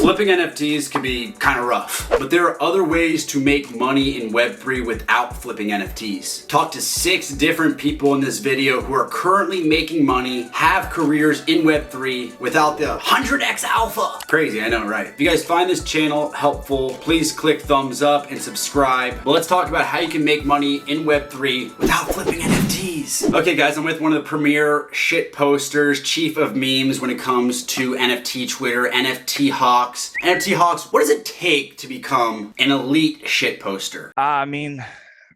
Flipping NFTs can be kind of rough, but there are other ways to make money in Web3 without flipping NFTs. Talk to 6 different people in this video who are currently making money, have careers in Web3 without the 100x alpha. Crazy, I know, right? If you guys find this channel helpful, please click thumbs up and subscribe. But let's talk about how you can make money in Web3 without flipping NFTs. Okay guys, I'm with one of the premier shit posters, chief of memes when it comes to NFT Twitter, NFT Hawks. NFT Hawks, what does it take to become an elite shit poster? I mean,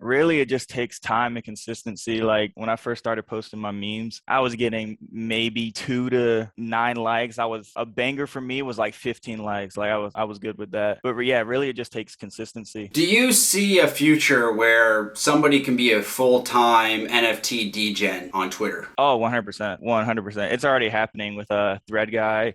really, it just takes time and consistency. Like when I first started posting my memes, I was getting maybe 2 to 9 likes. A banger for me was like 15 likes. Like I was good with that. But yeah, really, it just takes consistency. Do you see a future where somebody can be a full-time NFT degen on Twitter? Oh, 100%, 100%. It's already happening with a Thread guy.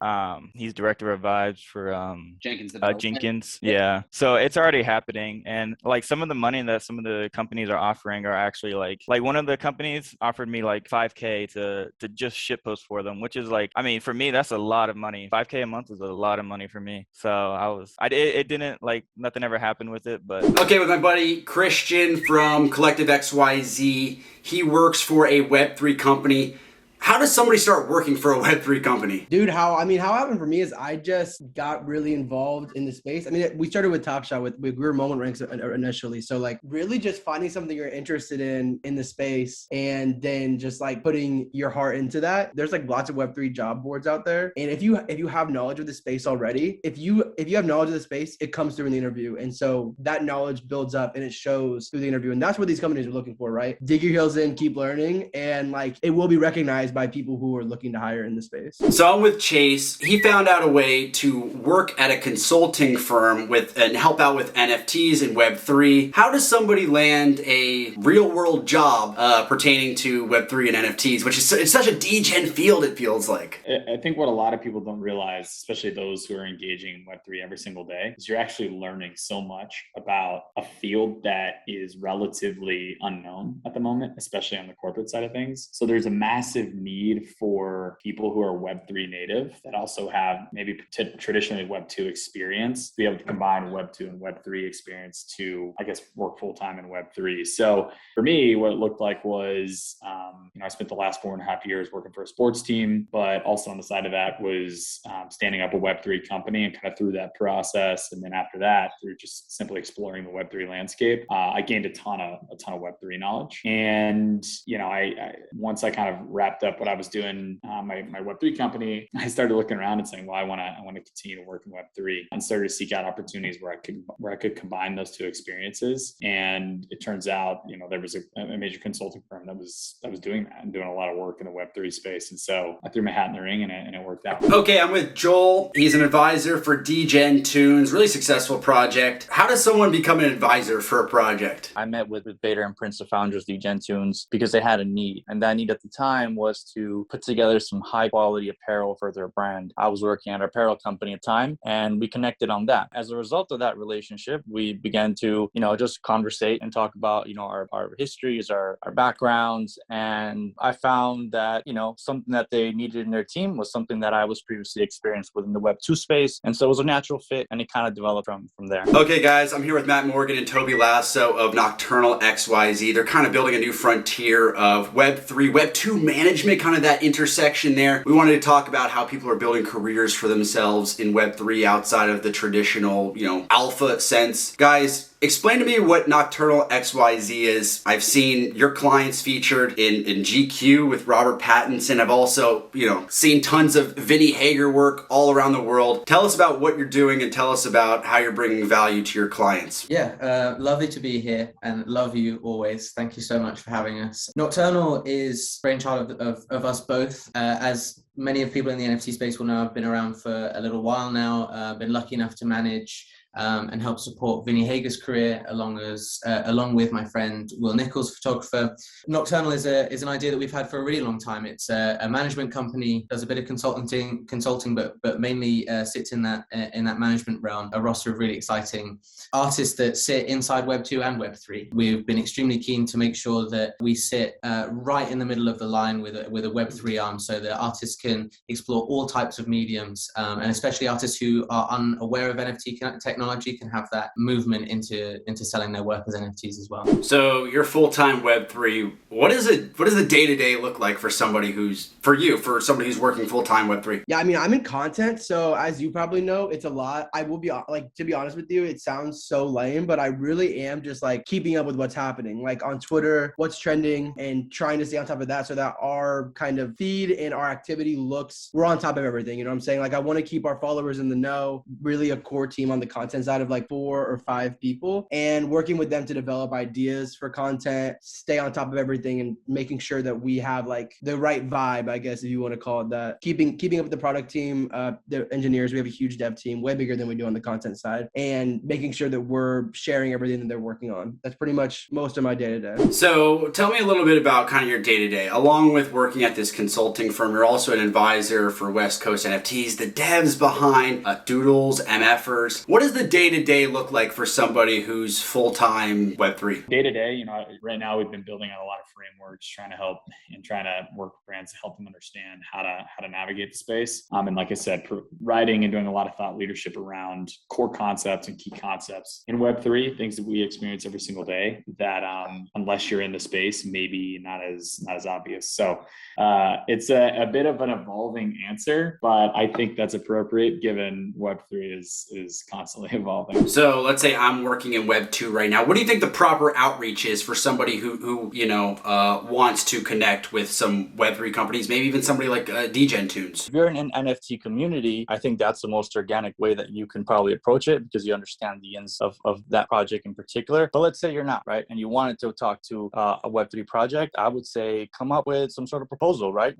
He's director of vibes for Jenkins. Yeah. So it's already happening, and like some of the money that some of the companies are offering are actually like one of the companies offered me like $5K to just shitpost for them, which is like, I mean, for me, that's a lot of money. $5K a month is a lot of money for me. So it didn't, like, nothing ever happened with it, but. Okay, with my buddy Christian from Collective XYZ, he works for a Web3 company. How does somebody start working for a Web3 company? Dude, how it happened for me is I just got really involved in the space. I mean, we started with Top Shot, we were Moment Ranks initially. So like really just finding something you're interested in the space and then just like putting your heart into that. There's like lots of Web3 job boards out there. And if you have knowledge of the space already, if you have knowledge of the space, it comes through in the interview. And so that knowledge builds up and it shows through the interview. And that's what these companies are looking for, right? Dig your heels in, keep learning, and like it will be recognized by people who are looking to hire in the space. So I'm with Chase. He found out a way to work at a consulting firm and help out with NFTs and Web3. How does somebody land a real world job pertaining to Web3 and NFTs, which is it's such a degen field, it feels like? I think what a lot of people don't realize, especially those who are engaging in Web3 every single day, is you're actually learning so much about a field that is relatively unknown at the moment, especially on the corporate side of things. So there's a massive need for people who are Web3 native that also have maybe traditionally Web2 experience to be able to combine Web2 and Web3 experience to, I guess, work full-time in Web3. So for me, what it looked like was, I spent the last 4.5 years working for a sports team, but also on the side of that was standing up a Web3 company, and kind of through that process. And then after that, through just simply exploring the Web3 landscape, I gained a ton of Web3 knowledge. And, I once I kind of wrapped up what I was doing my Web3 company, I started looking around and saying, well, I want to continue to work in Web3, and started to seek out opportunities where I could combine those two experiences. And it turns out, there was a major consulting firm that was doing that and doing a lot of work in the Web3 space. And so I threw my hat in the ring and it worked out. Okay, I'm with Joel. He's an advisor for Degen Tunes, really successful project. How does someone become an advisor for a project? I met with Bader and Prince, the founders of Degen Tunes, because they had a need. And that need at the time was to put together some high quality apparel for their brand. I was working at an apparel company at the time, and we connected on that. As a result of that relationship, we began to, just conversate and talk about, our histories, our backgrounds. And I found that, something that they needed in their team was something that I was previously experienced within the Web2 space. And so it was a natural fit, and it kind of developed from there. Okay, guys, I'm here with Matt Morgan and Toby Lasso of Nocturnal XYZ. They're kind of building a new frontier of Web3, Web2 management, kind of that intersection there. We wanted to talk about how people are building careers for themselves in Web3 outside of the traditional, alpha sense. Guys, explain to me what Nocturnal XYZ is. I've seen your clients featured in GQ with Robert Pattinson. I've also, seen tons of Vinny Hager work all around the world. Tell us about what you're doing and tell us about how you're bringing value to your clients. Yeah, lovely to be here and love you always. Thank you so much for having us. Nocturnal is brainchild of us both. As many of people in the NFT space will know, I've been around for a little while now. Been lucky enough to manage and help support Vinny Hager's career along with my friend Will Nichols, photographer. Nocturnal is an idea that we've had for a really long time. It's a management company, does a bit of consulting, but mainly sits in that management realm. A roster of really exciting artists that sit inside Web 2 and Web 3. We've been extremely keen to make sure that we sit right in the middle of the line with a Web 3 arm, so that artists can explore all types of mediums, and especially artists who are unaware of NFT technology can have that movement into selling their work as NFTs as well. So you're full-time Web3. What does the day-to-day look like for somebody who's working full-time Web3? Yeah, I mean, I'm in content, so as you probably know, it's a lot. I will be like, to be honest with you, it sounds so lame, but I really am just like keeping up with what's happening, like on Twitter, what's trending, and trying to stay on top of that so that our kind of feed and our activity we're on top of everything. You know what I'm saying? Like, I want to keep our followers in the know, really a core team on the content side of like 4 or 5 people, and working with them to develop ideas for content, stay on top of everything, and making sure that we have like the right vibe, I guess, if you want to call it that. Keeping up with the product team, the engineers. We have a huge dev team, way bigger than we do on the content side, and making sure that we're sharing everything that they're working on. That's pretty much most of my day-to-day. So tell me a little bit about kind of your day-to-day. Along with working at this consulting firm, you're also an advisor for West Coast NFTs, the devs behind Doodles, MFers. What does the day-to-day look like for somebody who's full-time Web3? Day-to-day, right now we've been building out a lot of frameworks, trying to work with brands to help them understand how to navigate the space. And like I said, writing and doing a lot of thought leadership around core concepts and key concepts in Web3, things that we experience every single day that unless you're in the space, maybe not as obvious. So it's a bit of an evolving answer, but I think that's appropriate given Web3 is constantly evolving. So let's say I'm working in Web 2 right now. What do you think the proper outreach is for somebody who wants to connect with some Web3 companies, maybe even somebody like Degen Tunes? If you're in an NFT community, I think that's the most organic way that you can probably approach it, because you understand the ins of that project in particular. But let's say you're not, right? And you wanted to talk to a Web3 project, I would say come up with some sort of proposal, right?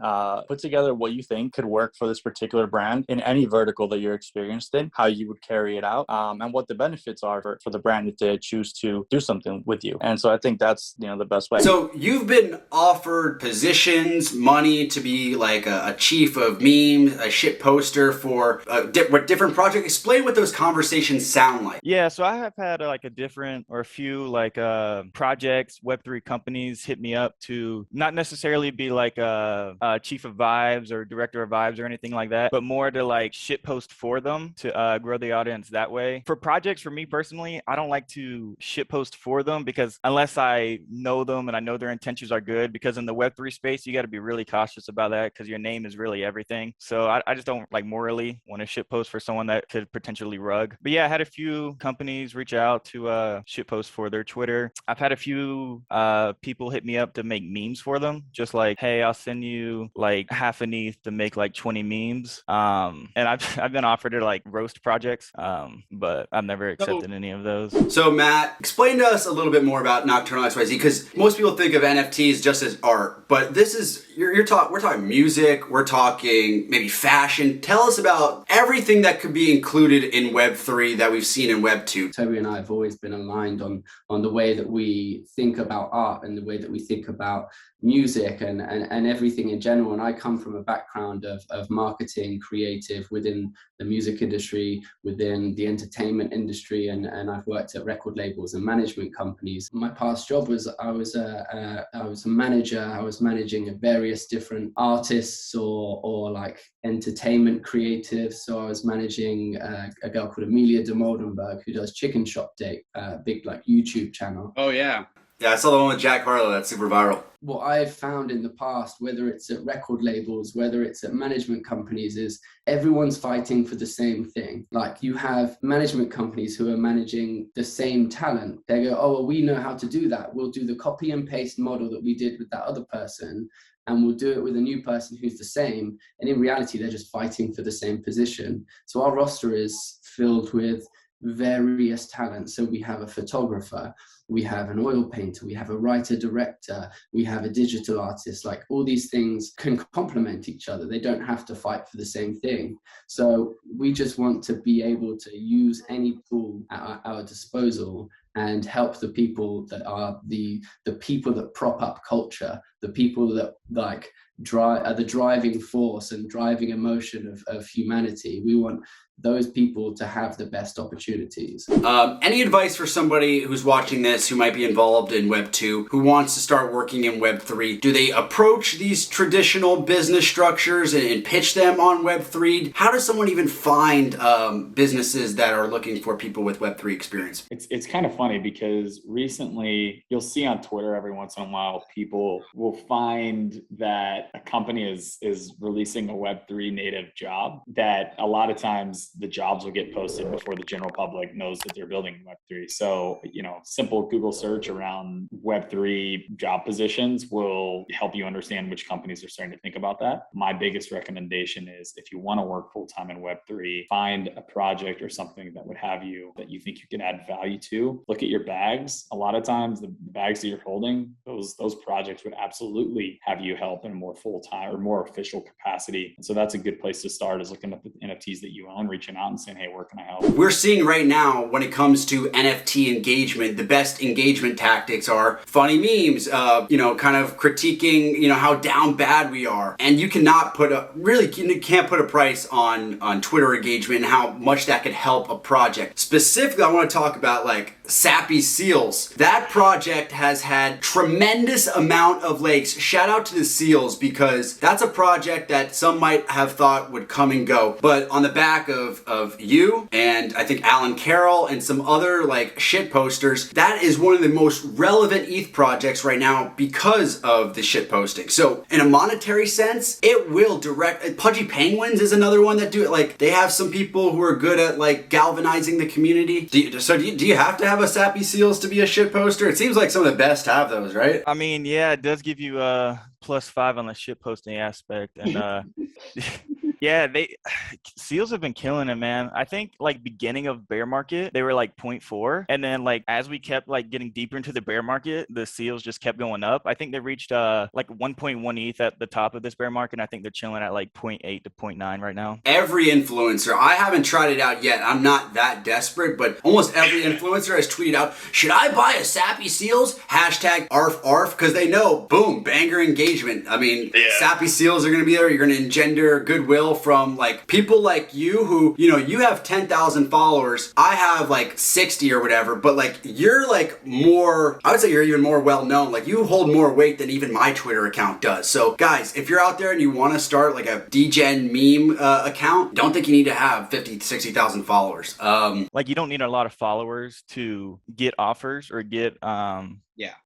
Put together what you think could work for this particular brand in any vertical that you're experienced in, how you would carry it out, and what the benefits are for the brand if they choose to do something with you. And so I think that's the best way. So you've been offered positions, money to be like a chief of memes, a shit poster for different projects. Explain what those conversations sound like. Yeah, so I have had a few projects, Web3 companies hit me up to not necessarily be like a chief of vibes or director of vibes or anything like that, but more to like shit post for them to grow the audience that way. For projects, for me personally, I don't like to shit post for them, because unless I know them and I know their intentions are good, because in the Web3 space, you got to be really cautious about that, because your name is really everything. So I just don't morally want to shit post for someone that could potentially rug. But yeah, I had a few companies reach out to shit post for their Twitter. I've had a few people hit me up to make memes for them, just like, hey, I'll send you like half an ETH to make like 20 memes. And I've been offered to like roast projects, but I've never accepted any of those. So Matt, explain to us a little bit more about Nocturnal XYZ, because most people think of NFTs just as art, but this is we're talking music, we're talking maybe fashion. Tell us about everything that could be included in Web3 that we've seen in Web 2. Toby and I have always been aligned on the way that we think about art and the way that we think about music and everything in general. And I come from a background of marketing, creative within the music industry, within the entertainment industry, and I've worked at record labels and management companies. My past job was I was a manager. I was managing various different artists or like entertainment creatives. So I was managing a girl called Amelia de Moldenberg, who does Chicken Shop Date, big like YouTube channel. Oh yeah. Yeah, I saw the one with Jack Harlow that's super viral. What I've found in the past, whether it's at record labels, whether it's at management companies, is everyone's fighting for the same thing. Like, you have management companies who are managing the same talent. They go, oh, well, we know how to do that. We'll do the copy and paste model that we did with that other person, and we'll do it with a new person who's the same. And in reality, they're just fighting for the same position. So our roster is filled with various talents. So we have a photographer, we have an oil painter, we have a writer director, we have a digital artist. Like all these things can complement each other. They don't have to fight for the same thing. So we just want to be able to use any tool at our disposal and help the people that are the people that prop up culture, the people that like are the driving force and driving emotion of humanity. We want those people to have the best opportunities. Any advice for somebody who's watching this who might be involved in Web 2, who wants to start working in Web 3? Do they approach these traditional business structures and pitch them on Web 3? How does someone even find businesses that are looking for people with Web 3 experience? It's kind of funny because recently you'll see on Twitter every once in a while people will find that a company is releasing a Web 3 native job, that a lot of times the jobs will get posted before the general public knows that they're building Web3. So, simple Google search around Web3 job positions will help you understand which companies are starting to think about that. My biggest recommendation is if you want to work full-time in Web3, find a project or something that you think you can add value to. Look at your bags. A lot of times the bags that you're holding, those projects would absolutely have you help in a more full-time or more official capacity. And so that's a good place to start, is looking at the NFTs that you own, reaching out and saying, hey, where can I help? We're seeing right now, when it comes to NFT engagement, the best engagement tactics are funny memes, kind of critiquing, how down bad we are. And you cannot you can't put a price on Twitter engagement and how much that could help a project. Specifically, I want to talk about like Sappy Seals. That project has had tremendous amount of likes. Shout out to the Seals, because that's a project that some might have thought would come and go. But on the back of you and I think Alan Carroll and some other like shit posters, that is one of the most relevant ETH projects right now because of the shit posting. So in a monetary sense, it will direct. Pudgy Penguins is another one that do it. Like they have some people who are good at like galvanizing the community. Do you have to have a Sappy Seals to be a shit poster? It seems like some of the best have those, right? I mean, yeah, it does give you +5 on the shit posting aspect, and yeah, Seals have been killing it, man. I think like beginning of bear market, they were like 0.4. And then like as we kept like getting deeper into the bear market, the Seals just kept going up. I think they reached like 1.1 ETH at the top of this bear market. And I think they're chilling at like 0.8 to 0.9 right now. Every influencer, I haven't tried it out yet. I'm not that desperate, but almost every influencer has tweeted out, should I buy a Sappy Seals? # ARF, because they know, boom, banger engagement. I mean, Sappy Seals are going to be there. You're going to engender goodwill from like people like you who, you have 10,000 followers. I have like 60 or whatever, but like you're like more, I would say you're even more well known. Like you hold more weight than even my Twitter account does. So guys, if you're out there and you want to start like a DGen meme account, don't think you need to have 50, 60,000 followers. Like you don't need a lot of followers to get offers or get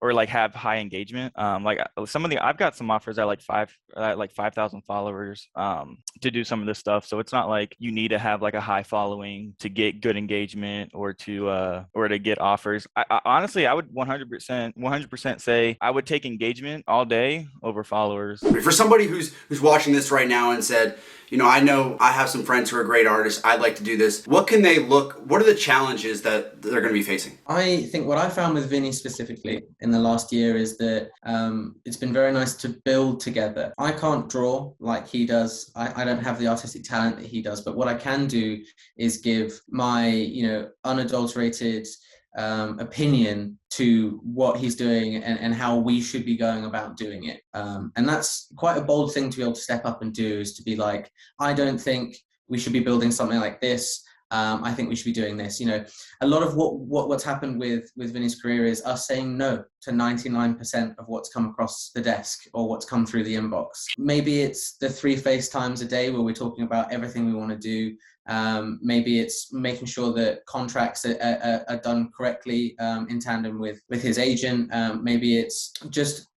or like have high engagement. Like I've got some offers at like 5,000 followers to do some of this stuff. So it's not like you need to have like a high following to get good engagement or to get offers. I honestly, I would 100% say I would take engagement all day over followers. For somebody who's watching this right now and said, I know I have some friends who are great artists, I'd like to do this. What are the challenges that they're going to be facing? I think what I found with Vinny specifically in the last year is that it's been very nice to build together. I can't draw like he does. I don't have the artistic talent that he does, but what I can do is give my, unadulterated opinion to what he's doing and how we should be going about doing it. And that's quite a bold thing to be able to step up and do, is to be like, I don't think we should be building something like this. I think we should be doing this. A lot of what's happened with Vinny's career is us saying no to 99% of what's come across the desk or what's come through the inbox. Maybe it's the 3 FaceTimes a day where we're talking about everything we want to do. Maybe it's making sure that contracts are done correctly in tandem with his agent. Maybe it's just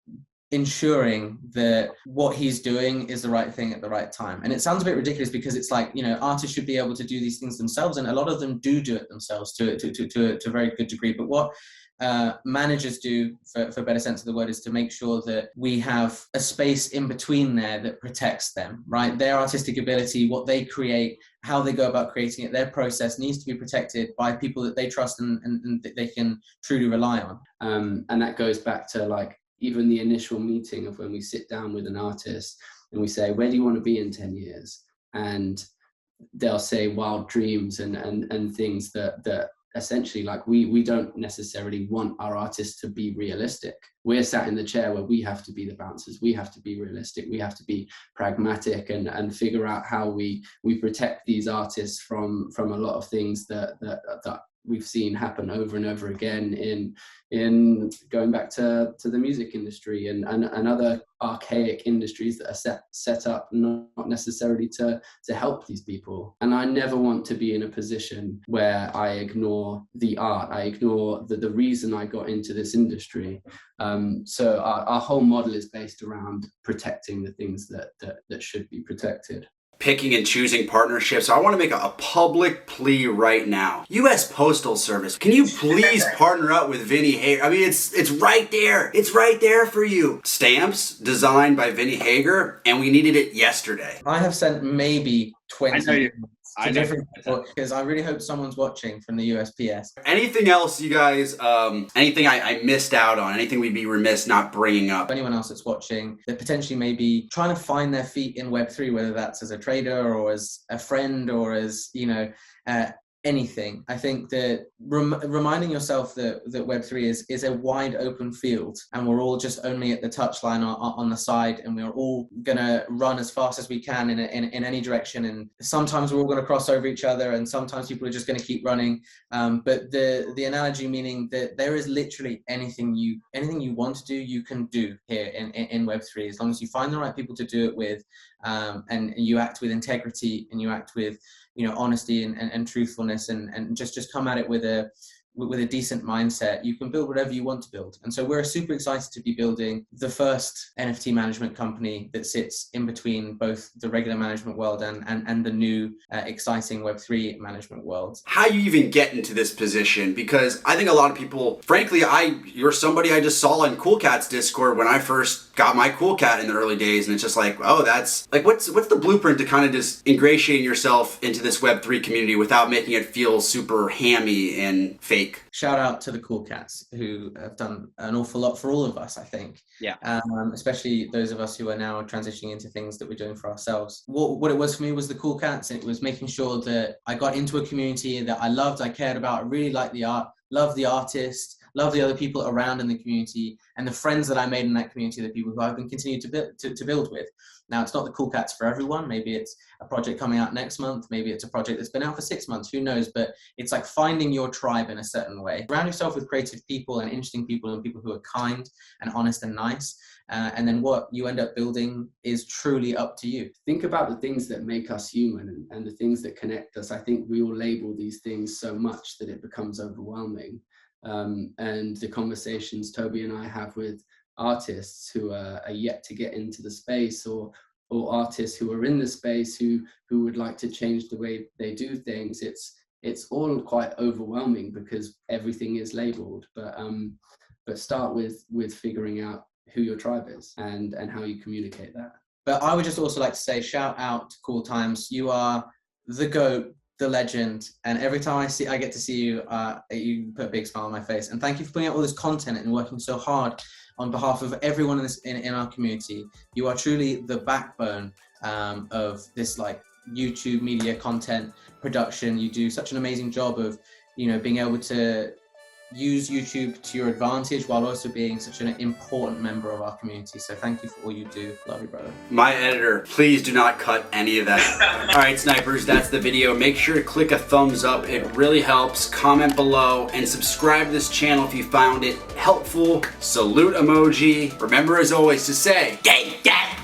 ensuring that what he's doing is the right thing at the right time. And it sounds a bit ridiculous because it's like, you know, artists should be able to do these things themselves, and a lot of them do it themselves to a very good degree. But what managers do, for better sense of the word, is to make sure that we have a space in between there that protects them, right? Their artistic ability, what they create, how they go about creating it, their process needs to be protected by people that they trust and that they can truly rely on. And that goes back to like even the initial meeting of when we sit down with an artist and we say, where do you want to be in 10 years? And they'll say wild dreams and things that essentially, like, we don't necessarily want our artists to be realistic. We're sat in the chair where we have to be the bouncers. We have to be realistic. We have to be pragmatic and figure out how we protect these artists from a lot of things that we've seen happen over and over again in going back to the music industry and other archaic industries that are set up not necessarily to help these people. And I never want to be in a position where I ignore the art, I ignore the reason I got into this industry. So our whole model is based around protecting the things that should be protected. Picking and choosing partnerships. So I want to make a public plea right now. U.S. Postal Service, can you please partner up with Vinny Hager? I mean, it's right there. It's right there for you. Stamps designed by Vinny Hager, and we needed it yesterday. I have sent maybe 20 I different people, because I really hope someone's watching from the USPS. Anything else, you guys, anything I missed out on, anything we'd be remiss not bringing up? Anyone else that's watching that potentially may be trying to find their feet in Web3, whether that's as a trader or as a friend or as, you know, anything. I think that reminding yourself that Web3 is a wide open field, and we're all just only at the touchline on the side, and we're all gonna run as fast as we can in any direction. And sometimes we're all gonna cross over each other, and sometimes people are just gonna keep running. But the analogy meaning that there is literally anything you want to do, you can do here in Web3, as long as you find the right people to do it with, and you act with integrity, and you act with, you know, honesty and truthfulness, and just come at it with a decent mindset. You can build whatever you want to build. And so we're super excited to be building the first NFT management company that sits in between both the regular management world and the new exciting Web3 management world. How you even get into this position? Because I think a lot of people, frankly, you're somebody I just saw on Cool Cat's Discord when I first got my Cool Cat in the early days, and it's just like, oh, that's like, what's the blueprint to kind of just ingratiating yourself into this Web3 community without making it feel super hammy and fake? Shout out to the Cool Cats, who have done an awful lot for all of us, I think. Yeah. Especially those of us who are now transitioning into things that we're doing for ourselves. What it was for me was the Cool Cats. It was making sure that I got into a community that I loved, I cared about, I really liked the art, loved the artist, love the other people around in the community, and the friends that I made in that community, the people who I've been continuing to build with. Now, it's not the Cool Cats for everyone. Maybe it's a project coming out next month. Maybe it's a project that's been out for 6 months. Who knows? But it's like finding your tribe in a certain way. Surround yourself with creative people and interesting people and people who are kind and honest and nice. And then what you end up building is truly up to you. Think about the things that make us human and the things that connect us. I think we all label these things so much that it becomes overwhelming. And the conversations Toby and I have with artists who are yet to get into the space, or artists who are in the space who would like to change the way they do things, it's all quite overwhelming because everything is labeled. But start with figuring out who your tribe is and how you communicate that. But I would just also like to say, shout out to Cool Times. You are the GOAT, the legend, and every time I get to see you, you put a big smile on my face. And thank you for putting out all this content and working so hard on behalf of everyone in our community. You are truly the backbone of this like YouTube media content production. You do such an amazing job of, you know, being able to use YouTube to your advantage while also being such an important member of our community. So thank you for all you do. Love you, brother. My editor, please do not cut any of that. All right, snipers, that's the video. Make sure to click a thumbs up. It really helps. Comment below and subscribe to this channel if you found it helpful. Salute emoji. Remember, as always, to say, gang, gang.